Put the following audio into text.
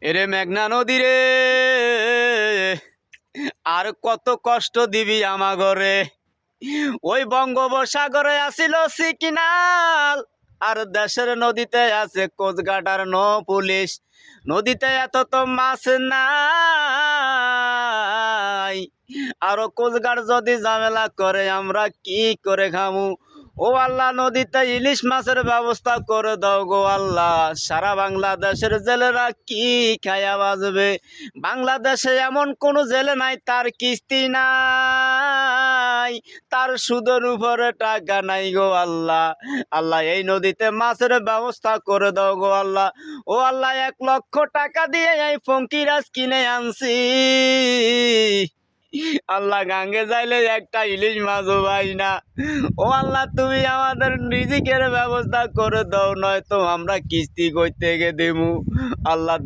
এরে মেঘনা নদী রে, আর কত কষ্ট দিবি আমাগরে। ওই বঙ্গোপসাগরে আসিল সিগনাল, আর দেশের নদীতে আছে কোস্টগার্ড আর নৌ পুলিশ। নদীতে এত তো মাছ নাই, আরো কোস্টগার্ড যদি ঝামেলা করে আমরা কি করে খামু। ও আল্লাহ, নদীতে ইলিশ মাছের ব্যবস্থা করে দাও গো আল্লাহ। সারা বাংলাদেশের জেলেরা কি খায়া বাঁচবে? বাংলাদেশে এমন কোন জেলে নাই তার কিস্তি নাই, তার সুদের উপরে টাকা নাই গো আল্লাহ। আল্লাহ, এই নদীতে মাছের ব্যবস্থা করে দাও গো আল্লাহ। ও আল্লাহ, 1,00,000 দিয়ে এই ফঙ্কিরাজ কিনে আনছি। আল্লাহ, গাঙ্গে যাইলে একটা ইলিশ মাছও পাই না। ও আল্লাহ, তুমি আমাদের রিজিকের ব্যবস্থা করে দাও, নয়তো আমরা কিস্তি করতে গিয়ে দেবো। আল্লাহ।